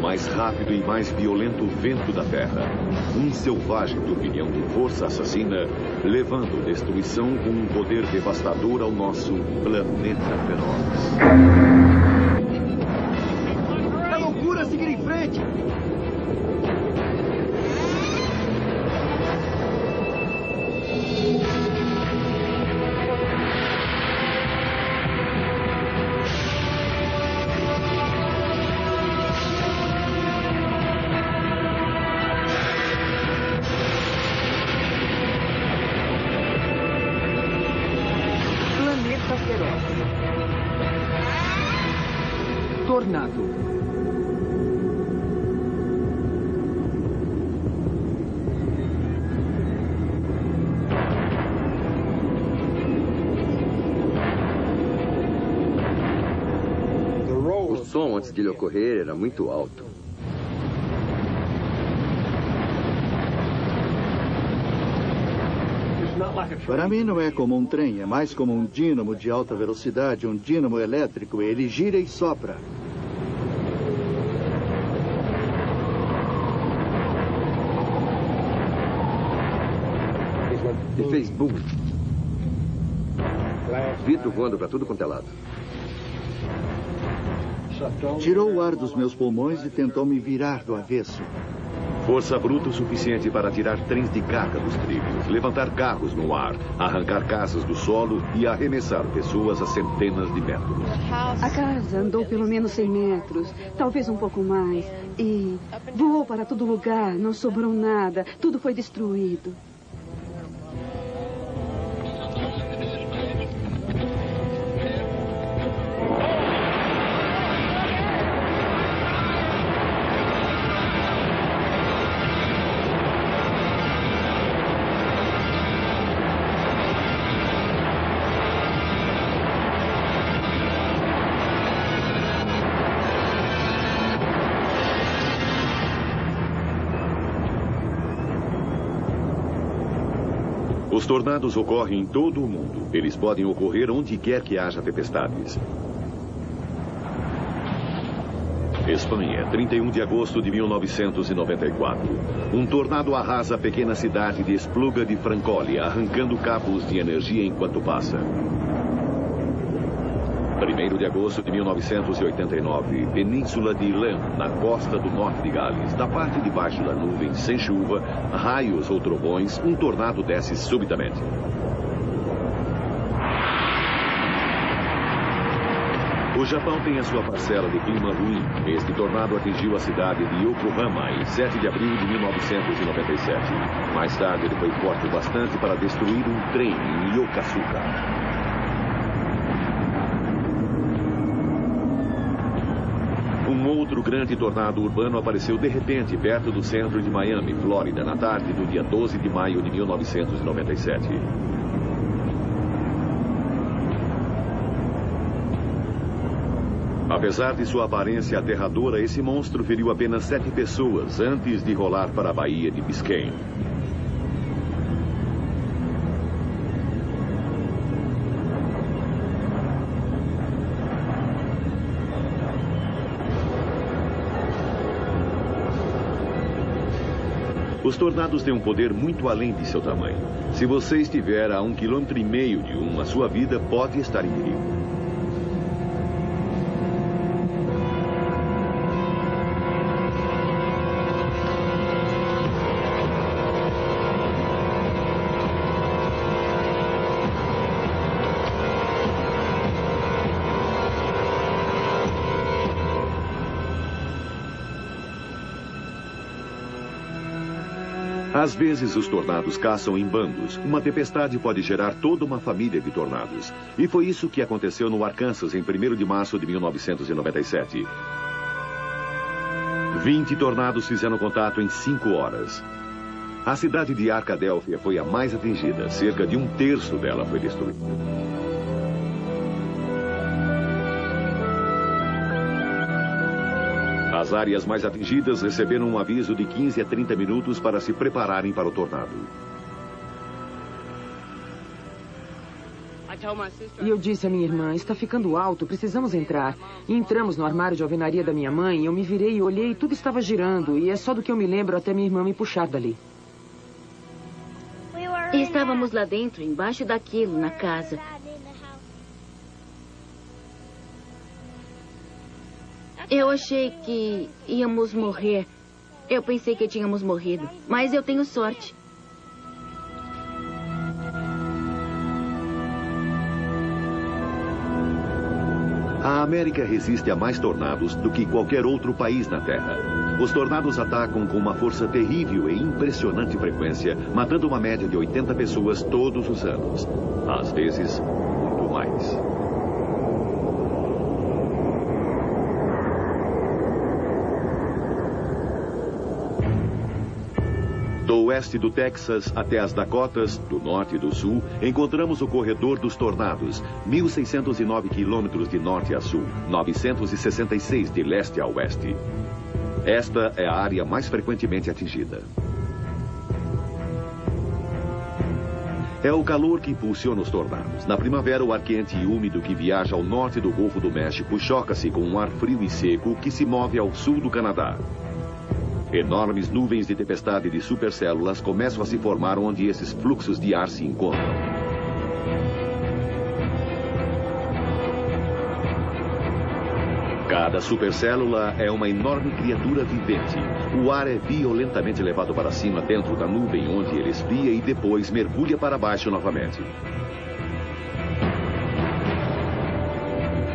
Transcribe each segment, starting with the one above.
mais rápido e mais violento vento da Terra. Um selvagem turbilhão de força assassina, levando destruição com um poder devastador ao nosso planeta feroz. É loucura seguir em frente! Tornado. O som antes de ele ocorrer era muito alto. Para mim não é como um trem, é mais como um dínamo de alta velocidade, um dínamo elétrico. Ele gira e sopra. E fez boom. Vidro voando para tudo quanto é lado. Tirou o ar dos meus pulmões e tentou me virar do avesso. Força bruta o suficiente para tirar trens de carga dos trilhos, levantar carros no ar, arrancar casas do solo e arremessar pessoas a centenas de metros. A casa andou pelo menos 100 metros, talvez um pouco mais, e voou para todo lugar, não sobrou nada, tudo foi destruído. Os tornados ocorrem em todo o mundo. Eles podem ocorrer onde quer que haja tempestades. Espanha, 31 de agosto de 1994. Um tornado arrasa a pequena cidade de Espluga de Francolha, arrancando cabos de energia enquanto passa. 1º de agosto de 1989, Península de Ilan, na costa do norte de Gales. Da parte de baixo da nuvem, sem chuva, raios ou trovões, um tornado desce subitamente. O Japão tem a sua parcela de clima ruim. Este tornado atingiu a cidade de Yokohama em 7 de abril de 1997. Mais tarde, ele foi forte o bastante para destruir um trem em Yokosuka. Um outro grande tornado urbano apareceu de repente perto do centro de Miami, Flórida, na tarde do dia 12 de maio de 1997. Apesar de sua aparência aterradora, esse monstro feriu apenas 7 pessoas antes de rolar para a Baía de Biscayne. Os tornados têm um poder muito além de seu tamanho. Se você estiver a 1,5 km de um, a sua vida pode estar em perigo. Às vezes, os tornados caçam em bandos. Uma tempestade pode gerar toda uma família de tornados. E foi isso que aconteceu no Arkansas em 1º de março de 1997. 20 tornados fizeram contato em 5 horas. A cidade de Arcadélfia foi a mais atingida. Cerca de 1/3 dela foi destruída. As áreas mais atingidas receberam um aviso de 15 a 30 minutos para se prepararem para o tornado. E eu disse à minha irmã, está ficando alto, precisamos entrar. E entramos no armário de alvenaria da minha mãe, eu me virei e olhei e tudo estava girando. E é só do que eu me lembro até minha irmã me puxar dali. Estávamos lá dentro, embaixo daquilo, na casa. Eu achei que íamos morrer. Eu pensei que tínhamos morrido. Mas eu tenho sorte. A América resiste a mais tornados do que qualquer outro país na Terra. Os tornados atacam com uma força terrível e impressionante frequência, matando uma média de 80 pessoas todos os anos. Às vezes, muito mais. Do oeste do Texas até as Dakotas, do norte e do sul, encontramos o corredor dos tornados, 1.609 quilômetros de norte a sul, 966 de leste a oeste. Esta é a área mais frequentemente atingida. É o calor que impulsiona os tornados. Na primavera, o ar quente e úmido que viaja ao norte do Golfo do México choca-se com um ar frio e seco que se move ao sul do Canadá. Enormes nuvens de tempestade de supercélulas começam a se formar onde esses fluxos de ar se encontram. Cada supercélula é uma enorme criatura vivente. O ar é violentamente levado para cima dentro da nuvem, onde ele esfria e depois mergulha para baixo novamente.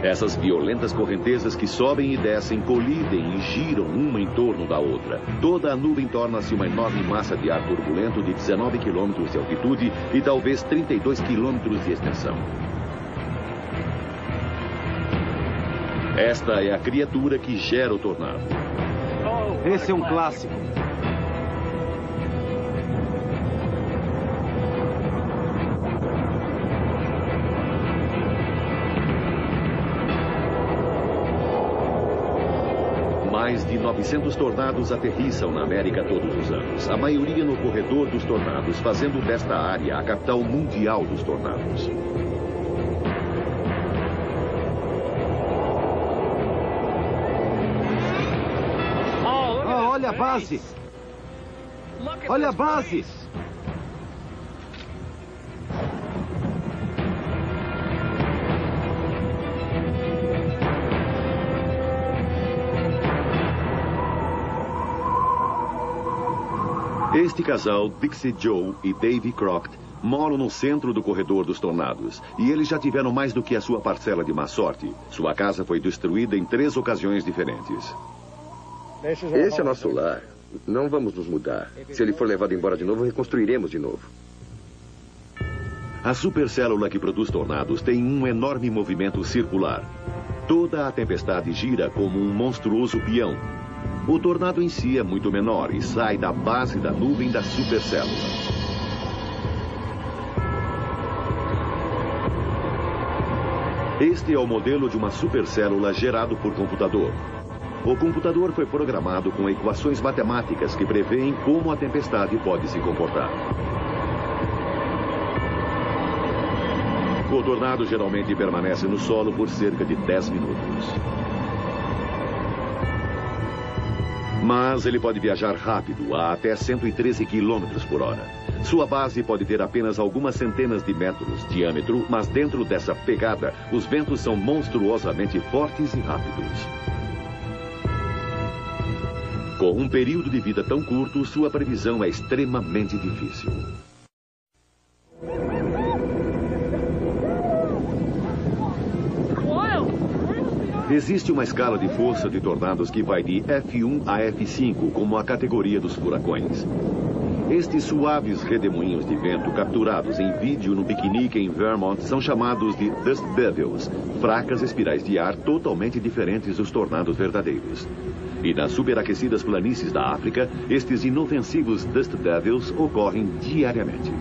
Essas violentas correntezas que sobem e descem, colidem e giram uma em torno da outra. Toda a nuvem torna-se uma enorme massa de ar turbulento de 19 quilômetros de altitude e talvez 32 quilômetros de extensão. Esta é a criatura que gera o tornado. Esse é um clássico. Mais de 900 tornados aterrissam na América todos os anos. A maioria no corredor dos tornados, fazendo desta área a capital mundial dos tornados. Olha a base! Olha a base! Este casal, Dixie Joe e Davy Crockett, moram no centro do corredor dos tornados. E eles já tiveram mais do que a sua parcela de má sorte. Sua casa foi destruída em 3 ocasiões diferentes. Esse é nosso lar. Não vamos nos mudar. Se ele for levado embora de novo, reconstruiremos de novo. A supercélula que produz tornados tem um enorme movimento circular. Toda a tempestade gira como um monstruoso peão. O tornado em si é muito menor e sai da base da nuvem da supercélula. Este é o modelo de uma supercélula gerado por computador. O computador foi programado com equações matemáticas que prevêem como a tempestade pode se comportar. O tornado geralmente permanece no solo por cerca de 10 minutos. Mas ele pode viajar rápido, a até 113 km por hora. Sua base pode ter apenas algumas centenas de metros de diâmetro, mas dentro dessa pegada, os ventos são monstruosamente fortes e rápidos. Com um período de vida tão curto, sua previsão é extremamente difícil. Existe uma escala de força de tornados que vai de F1 a F5, como a categoria dos furacões. Estes suaves redemoinhos de vento capturados em vídeo no piquenique em Vermont são chamados de Dust Devils, fracas espirais de ar totalmente diferentes dos tornados verdadeiros. E nas superaquecidas planícies da África, estes inofensivos Dust Devils ocorrem diariamente.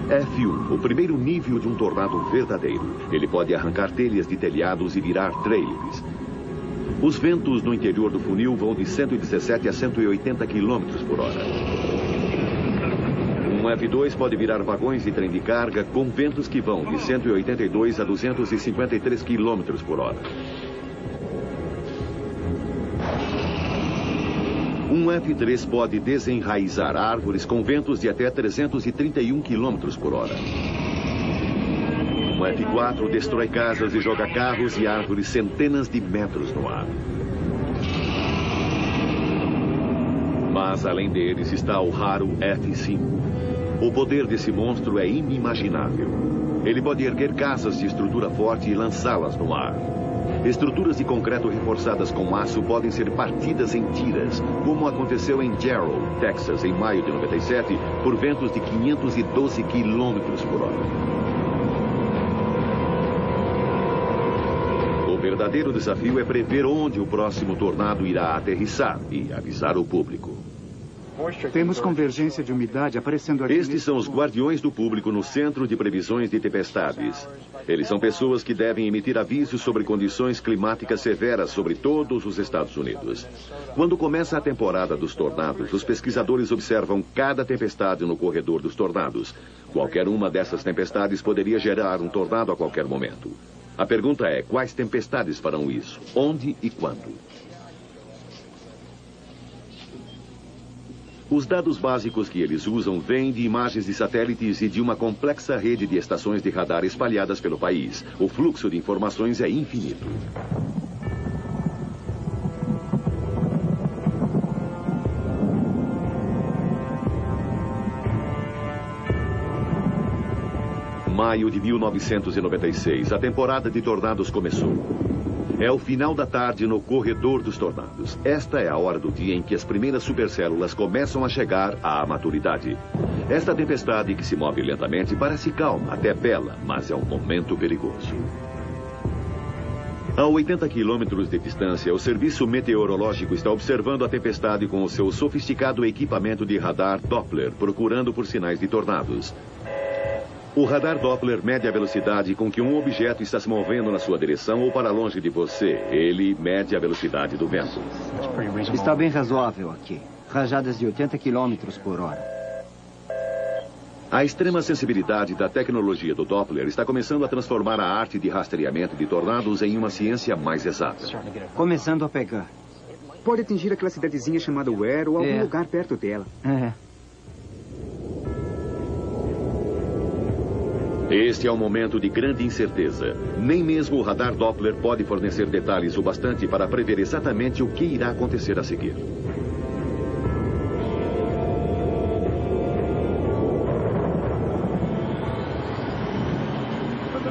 F1, o primeiro nível de um tornado verdadeiro. Ele pode arrancar telhas de telhados e virar trailers. Os ventos no interior do funil vão de 117 a 180 km por hora. Um F-2 pode virar vagões de trem de carga com ventos que vão de 182 a 253 km por hora. Um F-3 pode desenraizar árvores com ventos de até 331 km por hora. Um F-4 destrói casas e joga carros e árvores centenas de metros no ar. Mas, além deles, está o raro F-5. O poder desse monstro é inimaginável. Ele pode erguer casas de estrutura forte e lançá-las no ar. Estruturas de concreto reforçadas com aço podem ser partidas em tiras, como aconteceu em Jarrow, Texas, em maio de 97, por ventos de 512 km por hora. O verdadeiro desafio é prever onde o próximo tornado irá aterrissar e avisar o público. Temos convergência de umidade aparecendo aqui. Estes são os guardiões do público no Centro de Previsões de Tempestades. Eles são pessoas que devem emitir avisos sobre condições climáticas severas sobre todos os Estados Unidos. Quando começa a temporada dos tornados, os pesquisadores observam cada tempestade no corredor dos tornados. Qualquer uma dessas tempestades poderia gerar um tornado a qualquer momento. A pergunta é, quais tempestades farão isso? Onde e quando? Os dados básicos que eles usam vêm de imagens de satélites e de uma complexa rede de estações de radar espalhadas pelo país. O fluxo de informações é infinito. Maio de 1996, a temporada de tornados começou. É o final da tarde no corredor dos tornados. Esta é a hora do dia em que as primeiras supercélulas começam a chegar à maturidade. Esta tempestade que se move lentamente parece calma, até bela, mas é um momento perigoso. A 80 quilômetros de distância, o Serviço Meteorológico está observando a tempestade com o seu sofisticado equipamento de radar Doppler, procurando por sinais de tornados. O radar Doppler mede a velocidade com que um objeto está se movendo na sua direção ou para longe de você. Ele mede a velocidade do vento. Está bem razoável aqui. Rajadas de 80 km por hora. A extrema sensibilidade da tecnologia do Doppler está começando a transformar a arte de rastreamento de tornados em uma ciência mais exata. Começando a pegar. Pode atingir aquela cidadezinha chamada Ware ou algum lugar perto dela. Este é um momento de grande incerteza. Nem mesmo o radar Doppler pode fornecer detalhes o bastante para prever exatamente o que irá acontecer a seguir.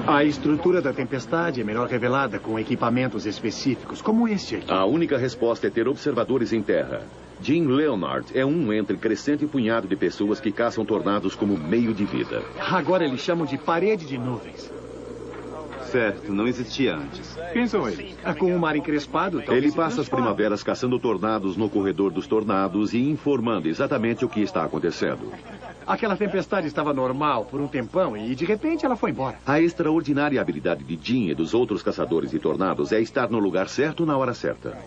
A estrutura da tempestade é melhor revelada com equipamentos específicos, como este aqui. A única resposta é ter observadores em terra. Jim Leonard é um entre crescente punhado de pessoas que caçam tornados como meio de vida. Agora eles chamam de parede de nuvens. Certo, não existia antes. Quem são eles? Com o mar encrespado, Ele passa as primaveras caçando tornados no corredor dos tornados e informando exatamente o que está acontecendo. Aquela tempestade estava normal por um tempão e de repente ela foi embora. A extraordinária habilidade de Jim e dos outros caçadores de tornados é estar no lugar certo na hora certa.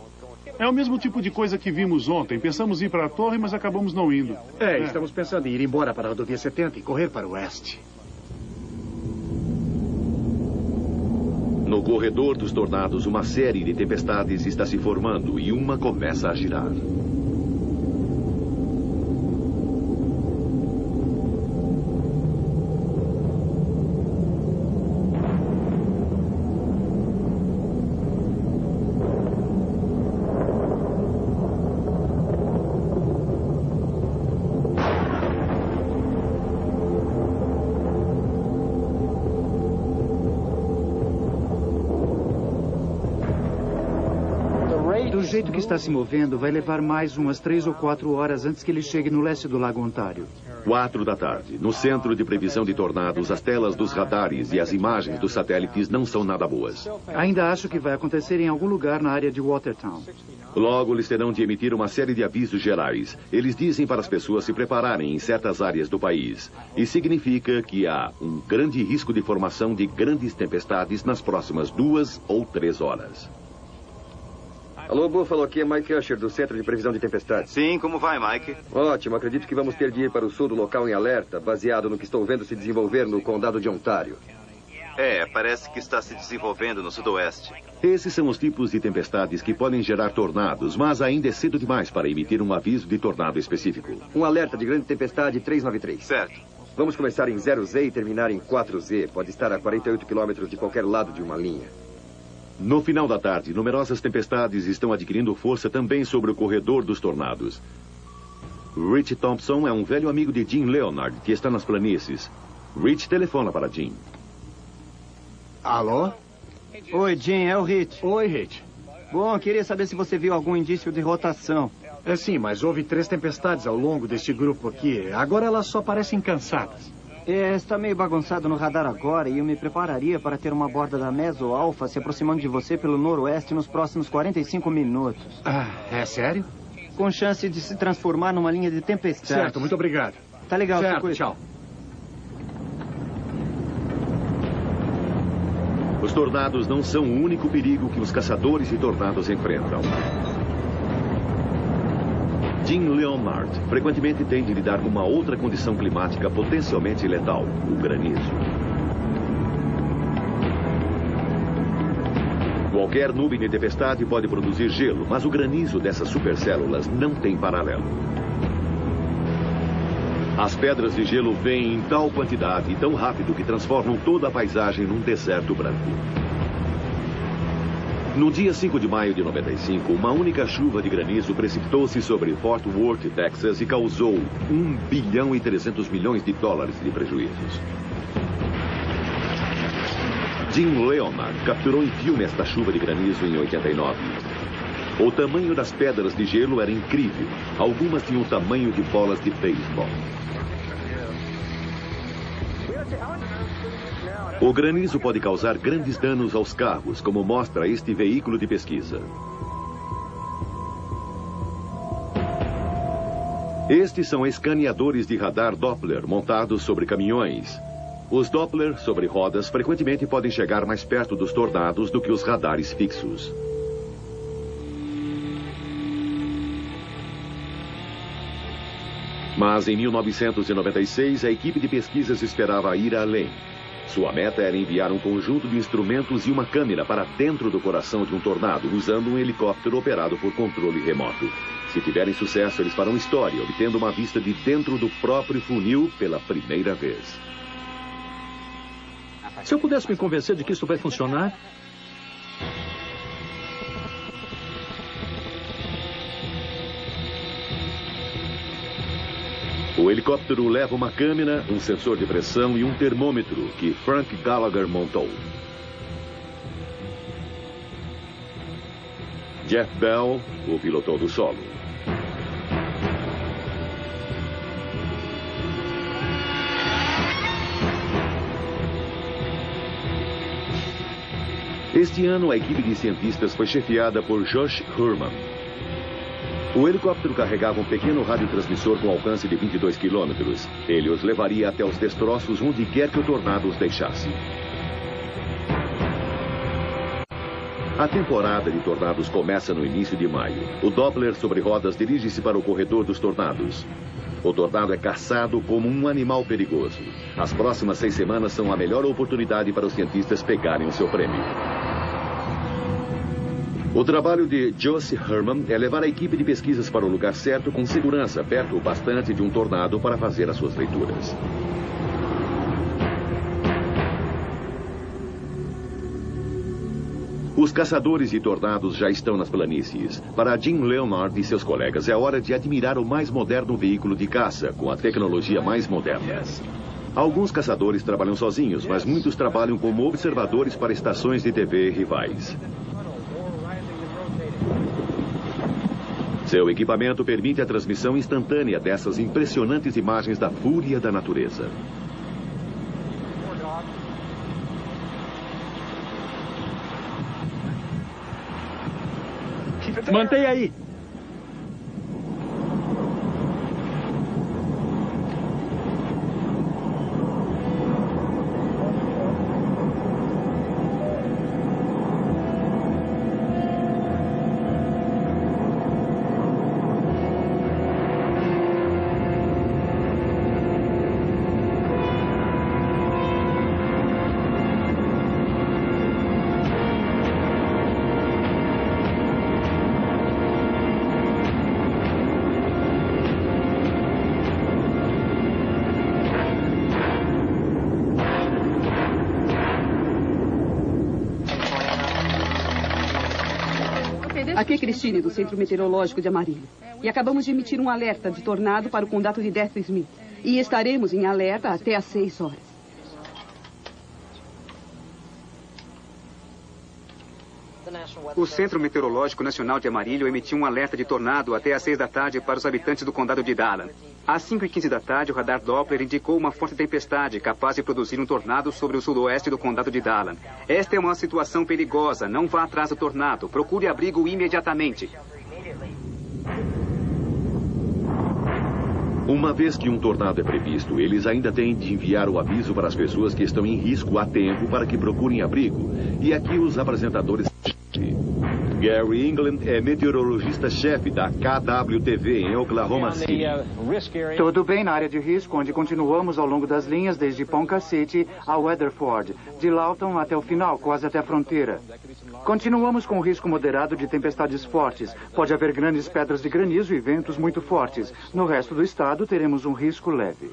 É o mesmo tipo de coisa que vimos ontem. Pensamos em ir para a torre, mas acabamos não indo. Estamos pensando em ir embora para a rodovia 70 e correr para o oeste. No corredor dos tornados, uma série de tempestades está se formando e uma começa a girar. Do jeito que está se movendo, vai levar mais umas 3 ou 4 horas antes que ele chegue no leste do Lago Ontário. 4 da tarde. No Centro de Previsão de Tornados, as telas dos radares e as imagens dos satélites não são nada boas. Ainda acho que vai acontecer em algum lugar na área de Watertown. Logo, eles terão de emitir uma série de avisos gerais. Eles dizem para as pessoas se prepararem em certas áreas do país. E significa que há um grande risco de formação de grandes tempestades nas próximas 2 ou 3 horas. Alô, Buffalo, aqui é Mike Usher, do Centro de Previsão de Tempestades. Sim, como vai, Mike? Ótimo, acredito que vamos ter de ir para o sul do local em alerta, baseado no que estou vendo se desenvolver no condado de Ontário. Parece que está se desenvolvendo no sudoeste. Esses são os tipos de tempestades que podem gerar tornados, mas ainda é cedo demais para emitir um aviso de tornado específico. Um alerta de grande tempestade 393. Certo. Vamos começar em 0Z e terminar em 4Z. Pode estar a 48 quilômetros de qualquer lado de uma linha. No final da tarde, numerosas tempestades estão adquirindo força também sobre o corredor dos tornados. Rich Thompson é um velho amigo de Jim Leonard, que está nas planícies. Rich telefona para Jim. Alô? Oi, Jim, é o Rich. Oi, Rich. Bom, queria saber se você viu algum indício de rotação. Sim, mas houve 3 tempestades ao longo deste grupo aqui. Agora elas só parecem cansadas. Está meio bagunçado no radar agora e eu me prepararia para ter uma borda da Meso Alpha se aproximando de você pelo noroeste nos próximos 45 minutos. É sério? Com chance de se transformar numa linha de tempestade. Certo, muito obrigado. Tá legal, certo, tchau. Os tornados não são o único perigo que os caçadores de tornados enfrentam. Jim Leonard frequentemente tem de lidar com uma outra condição climática potencialmente letal, o granizo. Qualquer nuvem de tempestade pode produzir gelo, mas o granizo dessas supercélulas não tem paralelo. As pedras de gelo vêm em tal quantidade e tão rápido que transformam toda a paisagem num deserto branco. No dia 5 de maio de 95, uma única chuva de granizo precipitou-se sobre Fort Worth, Texas, e causou $1 bilhão e 300 milhões de prejuízos. Jim Leonard capturou em filme esta chuva de granizo em 89. O tamanho das pedras de gelo era incrível. Algumas tinham o tamanho de bolas de beisebol. O granizo pode causar grandes danos aos carros, como mostra este veículo de pesquisa. Estes são escaneadores de radar Doppler montados sobre caminhões. Os Doppler sobre rodas frequentemente podem chegar mais perto dos tornados do que os radares fixos. Mas em 1996, a equipe de pesquisas esperava ir além. Sua meta era enviar um conjunto de instrumentos e uma câmera para dentro do coração de um tornado, usando um helicóptero operado por controle remoto. Se tiverem sucesso, eles farão história, obtendo uma vista de dentro do próprio funil pela primeira vez. Se eu pudesse me convencer de que isso vai funcionar... O helicóptero leva uma câmera, um sensor de pressão e um termômetro que Frank Gallagher montou. Jeff Bell o pilotou do solo. Este ano, a equipe de cientistas foi chefiada por Josh Herman. O helicóptero carregava um pequeno radiotransmissor com alcance de 22 quilômetros. Ele os levaria até os destroços onde quer que o tornado os deixasse. A temporada de tornados começa no início de maio. O Doppler sobre rodas dirige-se para o corredor dos tornados. O tornado é caçado como um animal perigoso. As próximas 6 semanas são a melhor oportunidade para os cientistas pegarem o seu prêmio. O trabalho de Josh Herman é levar a equipe de pesquisas para o lugar certo com segurança, perto bastante de um tornado para fazer as suas leituras. Os caçadores de tornados já estão nas planícies. Para Jim Leonard e seus colegas, é hora de admirar o mais moderno veículo de caça, com a tecnologia mais moderna. Alguns caçadores trabalham sozinhos, mas muitos trabalham como observadores para estações de TV rivais. Seu equipamento permite a transmissão instantânea dessas impressionantes imagens da fúria da natureza. Mantenha aí. Aqui é Christine, do Centro Meteorológico de Amarillo. E acabamos de emitir um alerta de tornado para o condado de Death Smith. E estaremos em alerta até às 6 horas. O Centro Meteorológico Nacional de Amarillo emitiu um alerta de tornado até às 6 da tarde para os habitantes do condado de Dallas. Às 5h15 da tarde, o radar Doppler indicou uma forte tempestade capaz de produzir um tornado sobre o sudoeste do condado de Dallas. Esta é uma situação perigosa. Não vá atrás do tornado. Procure abrigo imediatamente. Uma vez que um tornado é previsto, eles ainda têm de enviar o aviso para as pessoas que estão em risco a tempo para que procurem abrigo. E aqui os apresentadores... Gary England é meteorologista-chefe da KWTV em Oklahoma City. Tudo bem na área de risco, onde continuamos ao longo das linhas desde Ponca City a Weatherford, de Lawton até o final, quase até a fronteira. Continuamos com risco moderado de tempestades fortes. Pode haver grandes pedras de granizo e ventos muito fortes. No resto do estado, teremos um risco leve.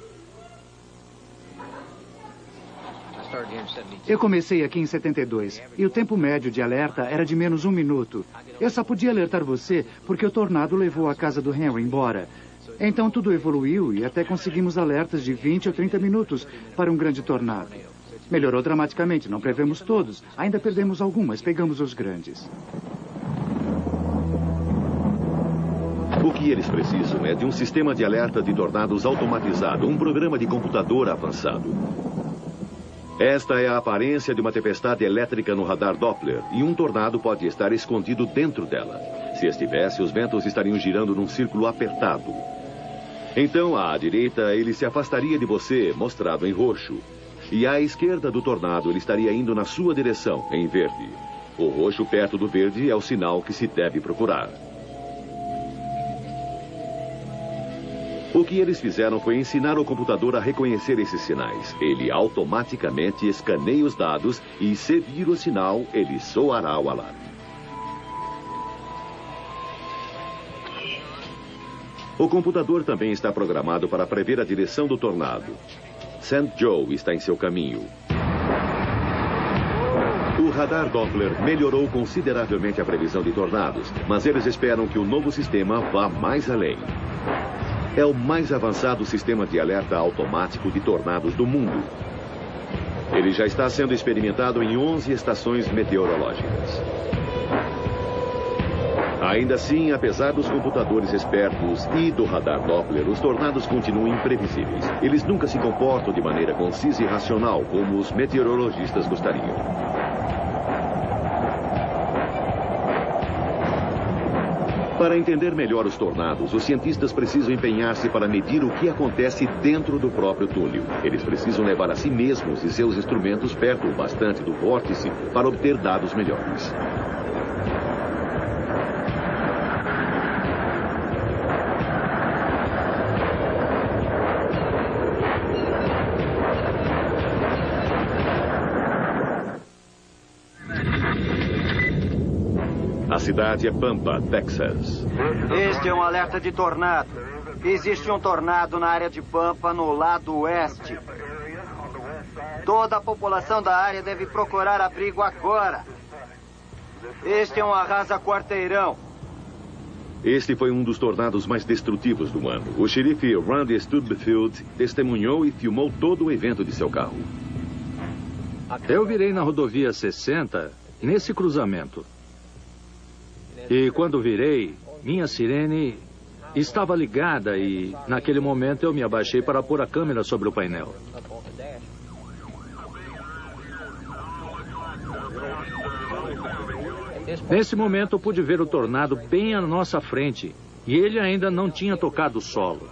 Eu comecei aqui em 72 e o tempo médio de alerta era de menos 1 minuto. Eu só podia alertar você porque o tornado levou a casa do Henry embora. Então tudo evoluiu e até conseguimos alertas de 20 ou 30 minutos para um grande tornado. Melhorou dramaticamente, não prevemos todos. Ainda perdemos algum, mas pegamos os grandes. O que eles precisam é de um sistema de alerta de tornados automatizado, um programa de computador avançado. Esta é a aparência de uma tempestade elétrica no radar Doppler, e um tornado pode estar escondido dentro dela. Se estivesse, os ventos estariam girando num círculo apertado. Então, à direita, ele se afastaria de você, mostrado em roxo. E à esquerda do tornado, ele estaria indo na sua direção, em verde. O roxo perto do verde é o sinal que se deve procurar. O que eles fizeram foi ensinar o computador a reconhecer esses sinais. Ele automaticamente escaneia os dados e, se vir o sinal, ele soará o alarme. O computador também está programado para prever a direção do tornado. St. Joe está em seu caminho. O radar Doppler melhorou consideravelmente a previsão de tornados, mas eles esperam que o novo sistema vá mais além. É o mais avançado sistema de alerta automático de tornados do mundo. Ele já está sendo experimentado em 11 estações meteorológicas. Ainda assim, apesar dos computadores espertos e do radar Doppler, os tornados continuam imprevisíveis. Eles nunca se comportam de maneira concisa e racional, como os meteorologistas gostariam. Para entender melhor os tornados, os cientistas precisam empenhar-se para medir o que acontece dentro do próprio túnel. Eles precisam levar a si mesmos e seus instrumentos perto o bastante do vórtice para obter dados melhores. A cidade é Pampa, Texas. Este é um alerta de tornado. Existe um tornado na área de Pampa, no lado oeste. Toda a população da área deve procurar abrigo agora. Este é um arrasa-quarteirão. Este foi um dos tornados mais destrutivos do ano. O xerife Randy Stubblefield testemunhou e filmou todo o evento de seu carro. Eu virei na rodovia 60, nesse cruzamento. E quando virei, minha sirene estava ligada e, naquele momento, eu me abaixei para pôr a câmera sobre o painel. Nesse momento, eu pude ver o tornado bem à nossa frente e ele ainda não tinha tocado o solo.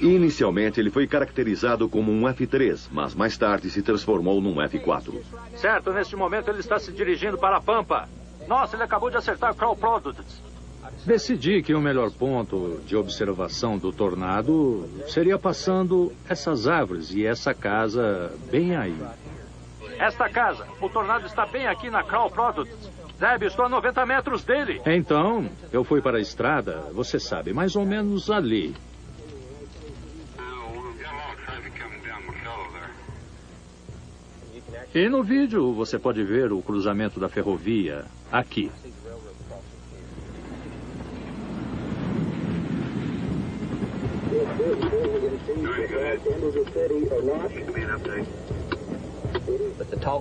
Inicialmente, ele foi caracterizado como um F3, mas mais tarde se transformou num F4. Certo, neste momento ele está se dirigindo para a Pampa. Nossa, ele acabou de acertar Crow Products. Decidi que o melhor ponto de observação do tornado seria passando essas árvores e essa casa bem aí. Esta casa, o tornado está bem aqui na Crow Products. Deb, estou a 90 metros dele. Então, eu fui para a estrada, você sabe, mais ou menos ali. E no vídeo você pode ver o cruzamento da ferrovia aqui.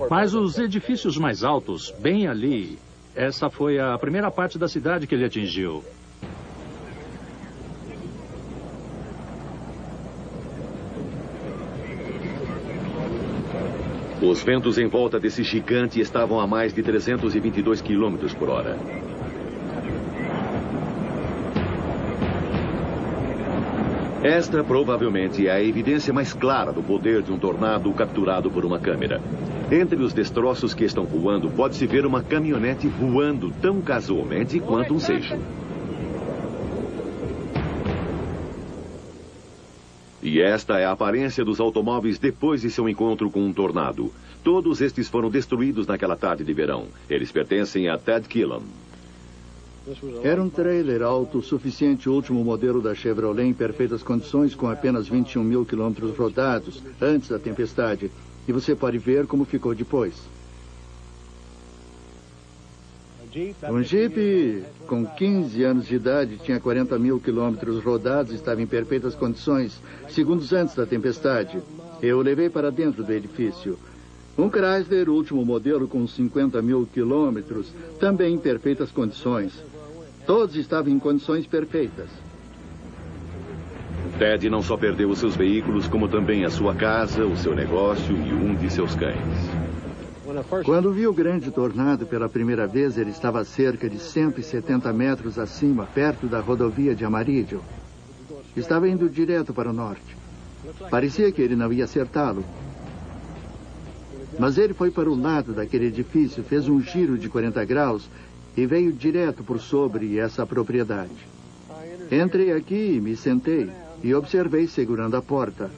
Mas os edifícios mais altos, bem ali, essa foi a primeira parte da cidade que ele atingiu. Os ventos em volta desse gigante estavam a mais de 322 km por hora. Esta provavelmente é a evidência mais clara do poder de um tornado capturado por uma câmera. Entre os destroços que estão voando, pode-se ver uma caminhonete voando tão casualmente quanto um seixo. E esta é a aparência dos automóveis depois de seu encontro com um tornado. Todos estes foram destruídos naquela tarde de verão. Eles pertencem a Ted Killam. Era um trailer alto o suficiente, último modelo da Chevrolet, em perfeitas condições, com apenas 21 mil quilômetros rodados antes da tempestade. E você pode ver como ficou depois. Um Jeep com 15 anos de idade, tinha 40 mil quilômetros rodados, estava em perfeitas condições, segundos antes da tempestade. Eu o levei para dentro do edifício. Um Chrysler, último modelo, com 50 mil quilômetros, também em perfeitas condições. Todos estavam em condições perfeitas. Ted não só perdeu os seus veículos, como também a sua casa, o seu negócio e um de seus cães. Quando vi o grande tornado pela primeira vez, ele estava a cerca de 170 metros acima, perto da rodovia de Amarillo. Estava indo direto para o norte. Parecia que ele não ia acertá-lo. Mas ele foi para o lado daquele edifício, fez um giro de 40 graus e veio direto por sobre essa propriedade. Entrei aqui e me sentei e observei segurando a porta.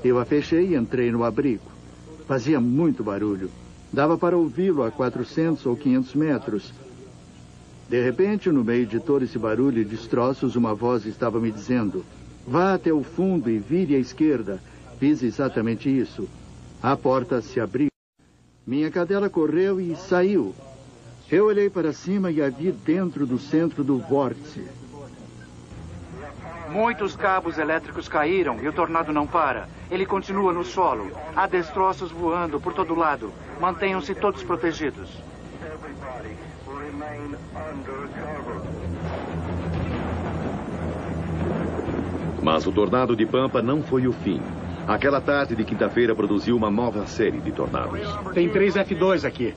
Eu a fechei e entrei no abrigo. Fazia muito barulho. Dava para ouvi-lo a 400 ou 500 metros. De repente, no meio de todo esse barulho e destroços, uma voz estava me dizendo: vá até o fundo e vire à esquerda. Fiz exatamente isso. A porta se abriu. Minha cadela correu e saiu. Eu olhei para cima e a vi dentro do centro do vórtice. Muitos cabos elétricos caíram e o tornado não para. Ele continua no solo. Há destroços voando por todo lado. Mantenham-se todos protegidos. Mas o tornado de Pampa não foi o fim. Aquela tarde de quinta-feira produziu uma nova série de tornados. Tem 3 F2 aqui.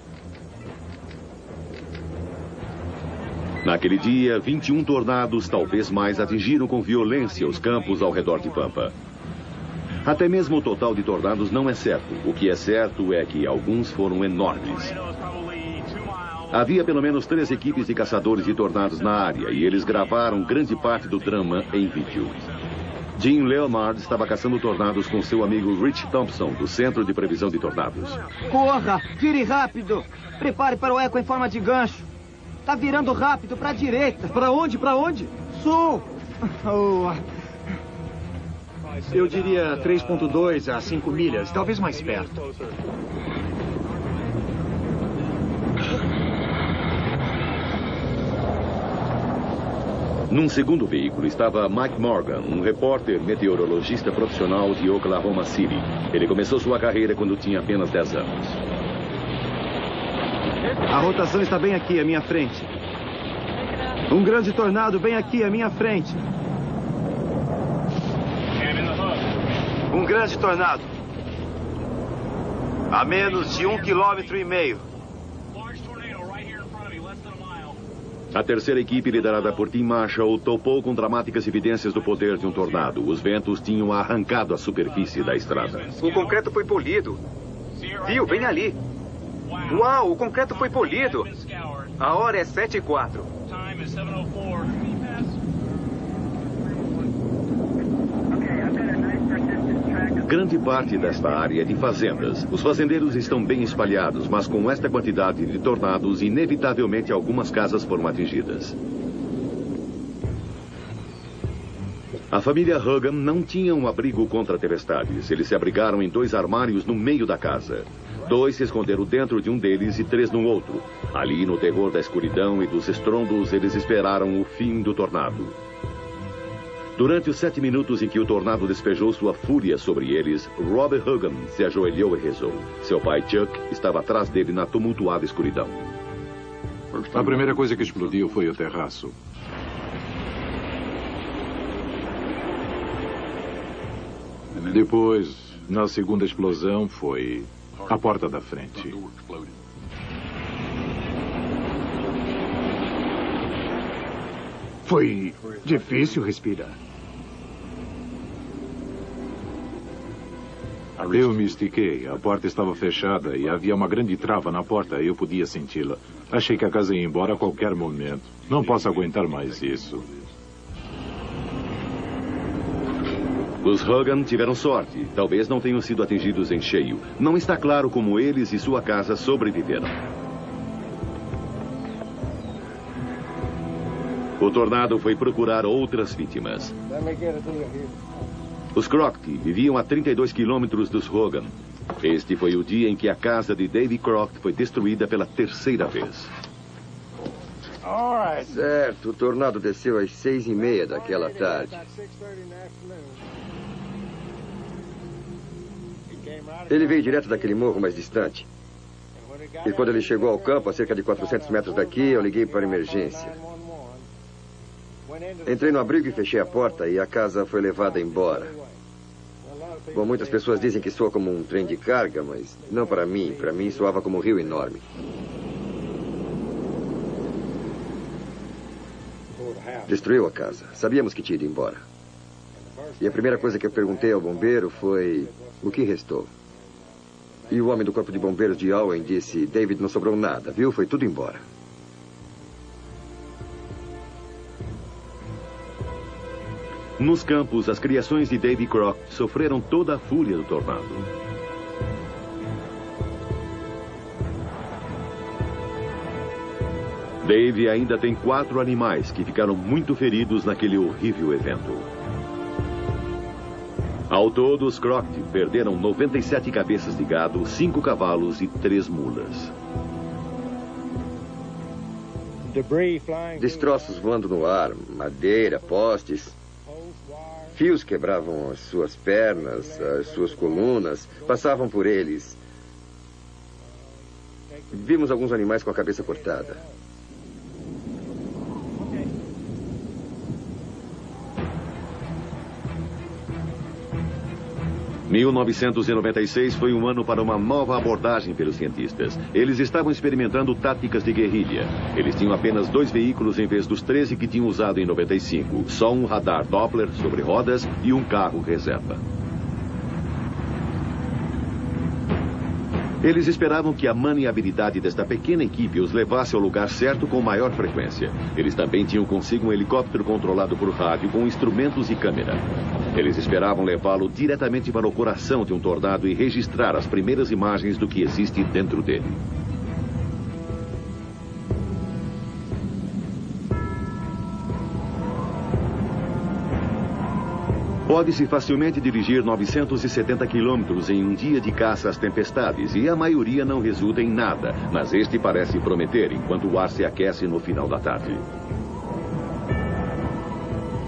Naquele dia, 21 tornados, talvez mais, atingiram com violência os campos ao redor de Pampa. Até mesmo o total de tornados não é certo. O que é certo é que alguns foram enormes. Havia pelo menos 3 equipes de caçadores de tornados na área e eles gravaram grande parte do drama em vídeo. Jim Leomard estava caçando tornados com seu amigo Rich Thompson, do Centro de Previsão de Tornados. Corra! Vire rápido! Prepare para o eco em forma de gancho. Tá virando rápido para a direita. Para onde? Para onde? Sul! Oh. Eu diria 3,2 a 5 milhas, talvez mais perto. Num segundo veículo estava Mike Morgan, um repórter meteorologista profissional de Oklahoma City. Ele começou sua carreira quando tinha apenas 10 anos. A rotação está bem aqui à minha frente. Um grande tornado bem aqui à minha frente. Um grande tornado. A menos de 1,5 km. A terceira equipe, liderada por Tim Marshall, topou com dramáticas evidências do poder de um tornado. Os ventos tinham arrancado a superfície da estrada. O concreto foi polido. Viu? Bem ali. Uau, o concreto foi polido. A hora é 7:04. Grande parte desta área é de fazendas. Os fazendeiros estão bem espalhados, mas com esta quantidade de tornados, inevitavelmente algumas casas foram atingidas. A família Hogan não tinha um abrigo contra tempestades. Eles se abrigaram em 2 armários no meio da casa. 2 se esconderam dentro de um deles e 3 no outro. Ali, no terror da escuridão e dos estrondos, eles esperaram o fim do tornado. Durante os 7 minutos em que o tornado despejou sua fúria sobre eles, Rob Hogan se ajoelhou e rezou. Seu pai, Chuck, estava atrás dele na tumultuada escuridão. A primeira coisa que explodiu foi o terraço. Depois, na segunda explosão, foi a porta da frente. Foi difícil respirar. Eu me estiquei. A porta estava fechada e havia uma grande trava na porta. Eu podia senti-la. Achei que a casa ia embora a qualquer momento. Não posso aguentar mais isso. Os Hogan tiveram sorte. Talvez não tenham sido atingidos em cheio. Não está claro como eles e sua casa sobreviveram. O tornado foi procurar outras vítimas. Os Crockett viviam a 32 quilômetros dos Hogan. Este foi o dia em que a casa de Davy Crockett foi destruída pela 3ª vez. Certo, o tornado desceu às 6h30 daquela tarde. Ele veio direto daquele morro mais distante. E quando ele chegou ao campo, a cerca de 400 metros daqui, eu liguei para emergência. Entrei no abrigo e fechei a porta e a casa foi levada embora. Bom, muitas pessoas dizem que soa como um trem de carga, mas não para mim. Para mim soava como um rio enorme. Destruiu a casa. Sabíamos que tinha ido embora. E a primeira coisa que eu perguntei ao bombeiro foi o que restou. E o homem do corpo de bombeiros de Owen disse: David, não sobrou nada, viu? Foi tudo embora. Nos campos, as criações de Davy Crockett sofreram toda a fúria do tornado. Davy ainda tem 4 animais que ficaram muito feridos naquele horrível evento. Ao todo, os Crockett perderam 97 cabeças de gado, 5 cavalos e 3 mulas. Destroços voando no ar, madeira, postes. Fios quebravam as suas pernas, as suas colunas, passavam por eles. Vimos alguns animais com a cabeça cortada. Em 1996 foi um ano para uma nova abordagem pelos cientistas. Eles estavam experimentando táticas de guerrilha. Eles tinham apenas 2 veículos em vez dos 13 que tinham usado em 95. Só um radar Doppler sobre rodas e um carro reserva. Eles esperavam que a maniabilidade desta pequena equipe os levasse ao lugar certo com maior frequência. Eles também tinham consigo um helicóptero controlado por rádio com instrumentos e câmera. Eles esperavam levá-lo diretamente para o coração de um tornado e registrar as primeiras imagens do que existe dentro dele. Pode-se facilmente dirigir 970 quilômetros em um dia de caça às tempestades e a maioria não resulta em nada, mas este parece prometer enquanto o ar se aquece no final da tarde.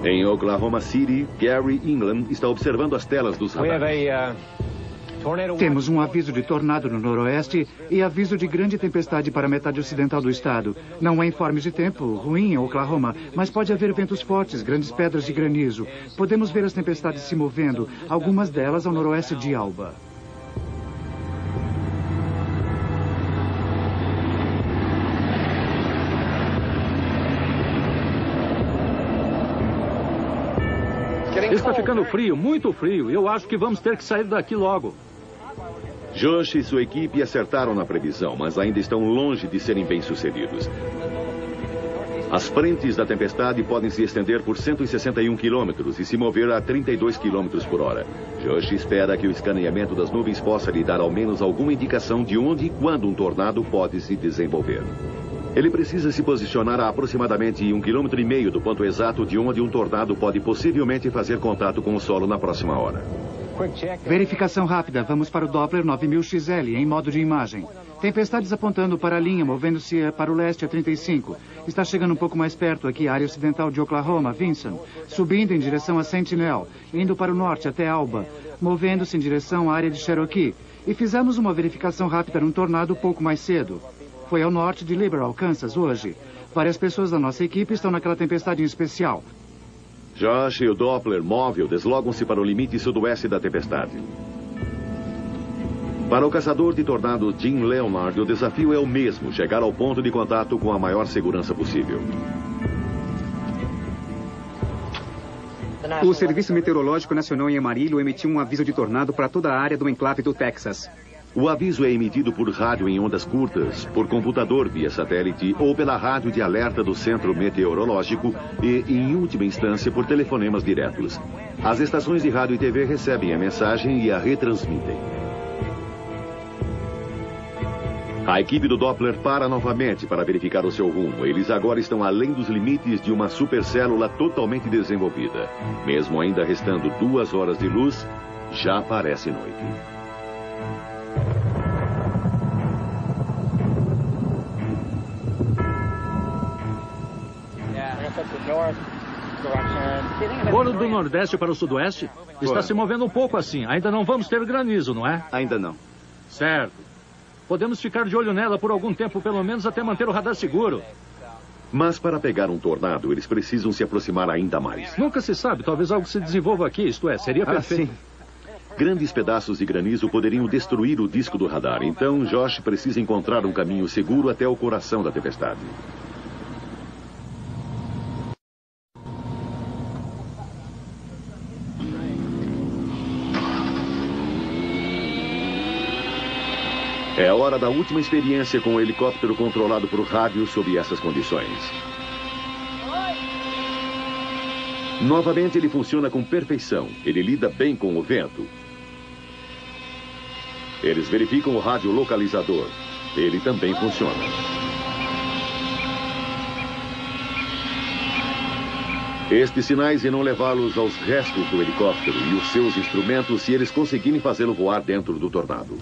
Em Oklahoma City, Gary England está observando as telas dos radares. Temos um aviso de tornado no noroeste e aviso de grande tempestade para a metade ocidental do estado. Não há informes de tempo ruim em Oklahoma, mas pode haver ventos fortes, grandes pedras de granizo. Podemos ver as tempestades se movendo, algumas delas ao noroeste de Alba. Está ficando frio, muito frio. Eu acho que vamos ter que sair daqui logo. Josh e sua equipe acertaram na previsão, mas ainda estão longe de serem bem-sucedidos. As frentes da tempestade podem se estender por 161 quilômetros e se mover a 32 quilômetros por hora. Josh espera que o escaneamento das nuvens possa lhe dar ao menos alguma indicação de onde e quando um tornado pode se desenvolver. Ele precisa se posicionar a aproximadamente 1,5 km do ponto exato de onde um tornado pode possivelmente fazer contato com o solo na próxima hora. Verificação rápida. Vamos para o Doppler 9000 XL, em modo de imagem. Tempestades apontando para a linha, movendo-se para o leste a 35. Está chegando um pouco mais perto aqui, área ocidental de Oklahoma, Vinson. Subindo em direção a Sentinel, indo para o norte até Alba, movendo-se em direção à área de Cherokee. E fizemos uma verificação rápida num tornado pouco mais cedo. Foi ao norte de Liberal, Kansas, hoje. Várias pessoas da nossa equipe estão naquela tempestade em especial. Josh e o Doppler móvel deslogam-se para o limite sudoeste da tempestade. Para o caçador de tornados Jim Leonard, o desafio é o mesmo, chegar ao ponto de contato com a maior segurança possível. O Serviço Meteorológico Nacional em Amarillo emitiu um aviso de tornado para toda a área do enclave do Texas. O aviso é emitido por rádio em ondas curtas, por computador via satélite ou pela rádio de alerta do Centro Meteorológico e, em última instância, por telefonemas diretos. As estações de rádio e TV recebem a mensagem e a retransmitem. A equipe do Doppler para novamente para verificar o seu rumo. Eles agora estão além dos limites de uma supercélula totalmente desenvolvida. Mesmo ainda restando 2 horas de luz, já parece noite. Foram do nordeste para o sudoeste? Está se movendo um pouco assim. Ainda não vamos ter granizo, não é? Ainda não. Certo. Podemos ficar de olho nela por algum tempo, pelo menos até manter o radar seguro. Mas para pegar um tornado, eles precisam se aproximar ainda mais. Nunca se sabe. Talvez algo se desenvolva aqui. Isto é, seria perfeito. Grandes pedaços de granizo poderiam destruir o disco do radar. Então, Josh precisa encontrar um caminho seguro até o coração da tempestade. É a hora da última experiência com o helicóptero controlado por rádio sob essas condições. Novamente ele funciona com perfeição. Ele lida bem com o vento. Eles verificam o rádio localizador. Ele também funciona. Estes sinais irão levá-los aos restos do helicóptero e os seus instrumentos se eles conseguirem fazê-lo voar dentro do tornado.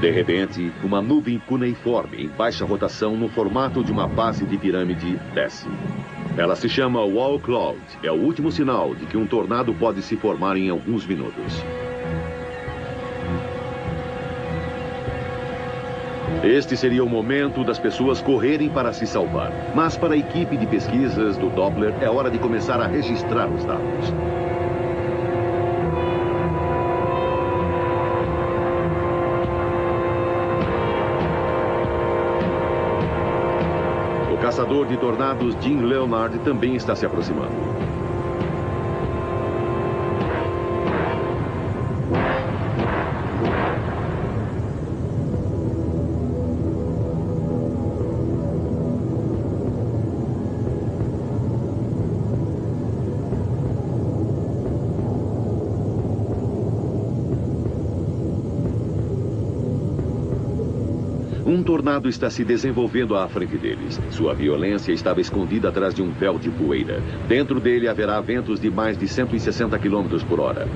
De repente, uma nuvem cuneiforme em baixa rotação no formato de uma base de pirâmide desce. Ela se chama Wall Cloud. É o último sinal de que um tornado pode se formar em alguns minutos. Este seria o momento das pessoas correrem para se salvar. Mas para a equipe de pesquisas do Doppler, é hora de começar a registrar os dados. O caçador de tornados Jim Leonard também está se aproximando. Um tornado está se desenvolvendo à frente deles. Sua violência estava escondida atrás de um véu de poeira. Dentro dele haverá ventos de mais de 160 km por hora.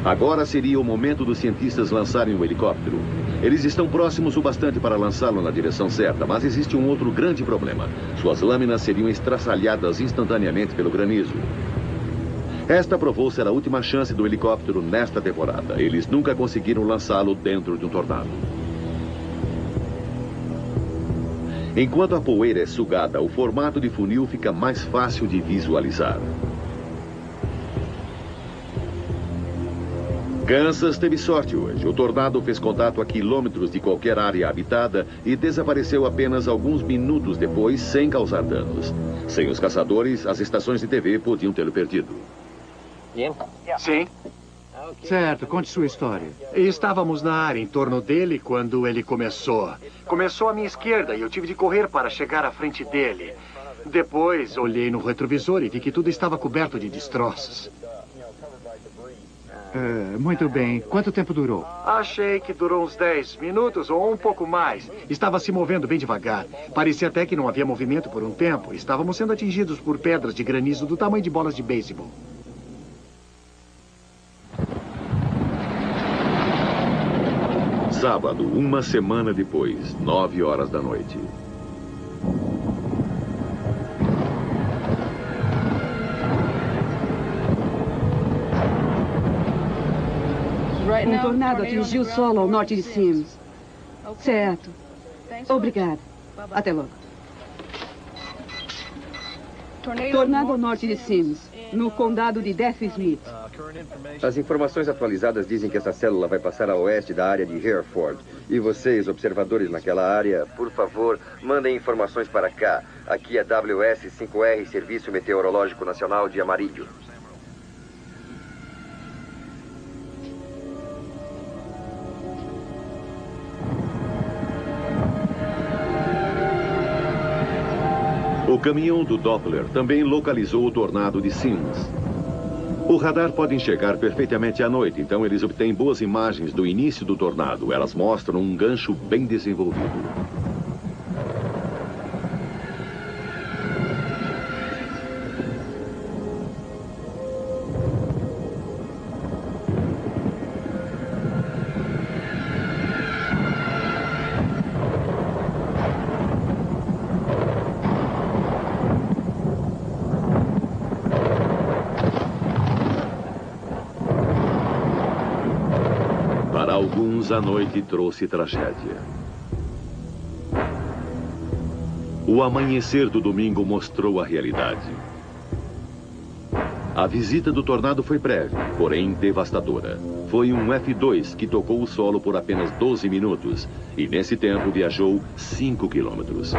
Agora seria o momento dos cientistas lançarem o helicóptero. Eles estão próximos o bastante para lançá-lo na direção certa, mas existe um outro grande problema. Suas lâminas seriam estraçalhadas instantaneamente pelo granizo. Esta provou ser a última chance do helicóptero nesta temporada. Eles nunca conseguiram lançá-lo dentro de um tornado. Enquanto a poeira é sugada, o formato de funil fica mais fácil de visualizar. Kansas teve sorte hoje. O tornado fez contato a quilômetros de qualquer área habitada e desapareceu apenas alguns minutos depois, sem causar danos. Sem os caçadores, as estações de TV podiam tê-lo perdido. Sim. Certo, conte sua história. Estávamos na área em torno dele quando ele começou. Começou à minha esquerda e eu tive de correr para chegar à frente dele. Depois, olhei no retrovisor e vi que tudo estava coberto de destroços. Muito bem. Quanto tempo durou? Achei que durou uns 10 minutos ou um pouco mais. Estava se movendo bem devagar. Parecia até que não havia movimento por um tempo. Estávamos sendo atingidos por pedras de granizo do tamanho de bolas de beisebol. Sábado, uma semana depois, 9 horas da noite. Um tornado atingiu o solo ao norte de Sims. Certo. Obrigada. Até logo. Tornado ao norte de Sims, no condado de Death Smith. As informações atualizadas dizem que essa célula vai passar a oeste da área de Hereford. E vocês, observadores naquela área, por favor, mandem informações para cá. Aqui é WS-5R, Serviço Meteorológico Nacional de Amarillo. O caminhão do Doppler também localizou o tornado de Sims. O radar pode enxergar perfeitamente à noite, então eles obtêm boas imagens do início do tornado. Elas mostram um gancho bem desenvolvido. A noite trouxe tragédia. O amanhecer do domingo mostrou a realidade. A visita do tornado foi breve, porém devastadora. Foi um F2 que tocou o solo por apenas 12 minutos e nesse tempo viajou 5 quilômetros.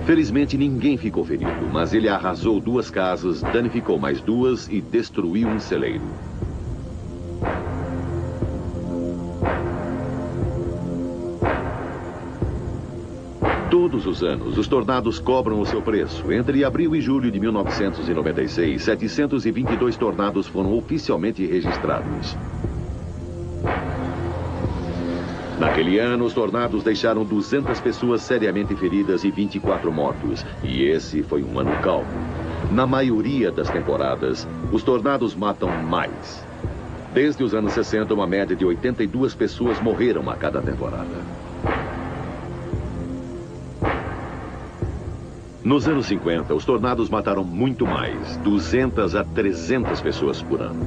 Felizmente ninguém ficou ferido, mas ele arrasou 2 casas, danificou mais 2 e destruiu um celeiro. Todos os anos, os tornados cobram o seu preço. Entre abril e julho de 1996, 722 tornados foram oficialmente registrados. Naquele ano, os tornados deixaram 200 pessoas seriamente feridas e 24 mortos. E esse foi um ano calmo. Na maioria das temporadas, os tornados matam mais. Desde os anos 60, uma média de 82 pessoas morreram a cada temporada. Nos anos 50, os tornados mataram muito mais, 200 a 300 pessoas por ano.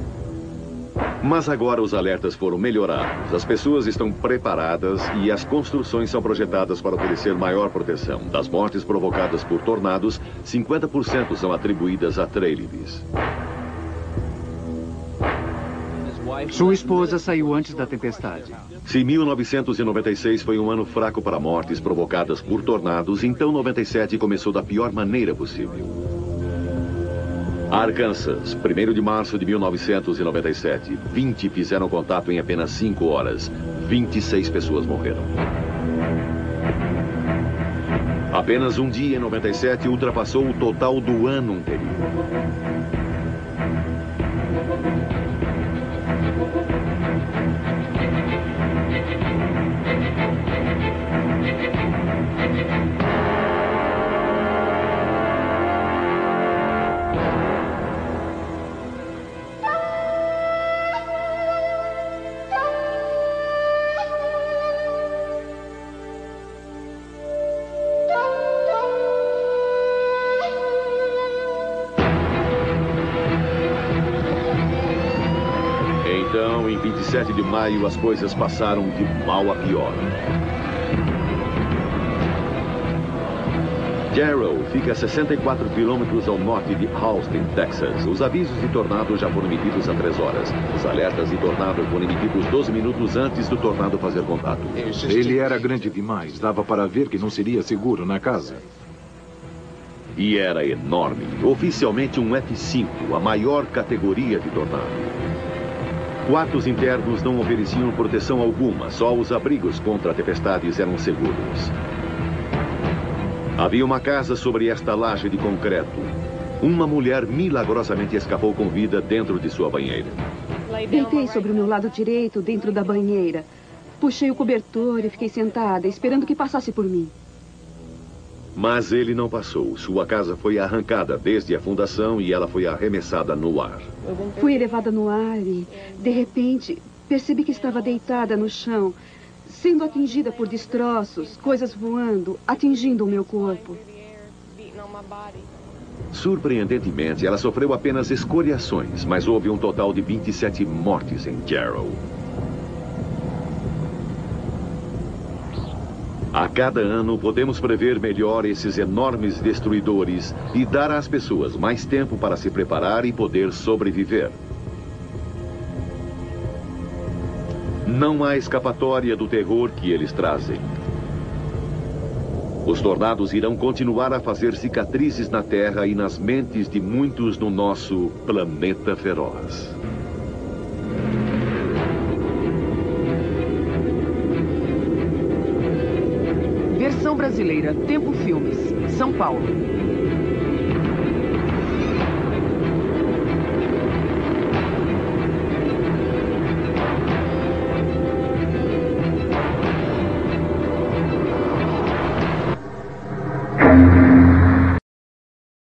Mas agora os alertas foram melhorados, as pessoas estão preparadas e as construções são projetadas para oferecer maior proteção. Das mortes provocadas por tornados, 50% são atribuídas a trailers. Sua esposa saiu antes da tempestade. Se 1996 foi um ano fraco para mortes provocadas por tornados, então 97 começou da pior maneira possível. Arkansas, 1º de março de 1997, 20 fizeram contato em apenas 5 horas. 26 pessoas morreram. Apenas um dia em 97 ultrapassou o total do ano anterior. Então, em 27 de maio, as coisas passaram de mal a pior. Jarrow fica a 64 quilômetros ao norte de Austin, Texas. Os avisos de tornado já foram emitidos há 3 horas. Os alertas de tornado foram emitidos 12 minutos antes do tornado fazer contato. Ele era grande demais. Dava para ver que não seria seguro na casa. E era enorme. Oficialmente um F5, a maior categoria de tornado. Quartos internos não ofereciam proteção alguma. Só os abrigos contra tempestades eram seguros. Havia uma casa sobre esta laje de concreto. Uma mulher milagrosamente escapou com vida dentro de sua banheira. Deitei sobre o meu lado direito, dentro da banheira. Puxei o cobertor e fiquei sentada, esperando que passasse por mim. Mas ele não passou. Sua casa foi arrancada desde a fundação e ela foi arremessada no ar. Fui elevada no ar e, de repente, percebi que estava deitada no chão, sendo atingida por destroços, coisas voando, atingindo o meu corpo. Surpreendentemente, ela sofreu apenas escoriações, mas houve um total de 27 mortes em Jarrow. A cada ano, podemos prever melhor esses enormes destruidores e dar às pessoas mais tempo para se preparar e poder sobreviver. Não há escapatória do terror que eles trazem. Os tornados irão continuar a fazer cicatrizes na Terra e nas mentes de muitos no nosso planeta feroz. Versão brasileira, Tempo Filmes, São Paulo.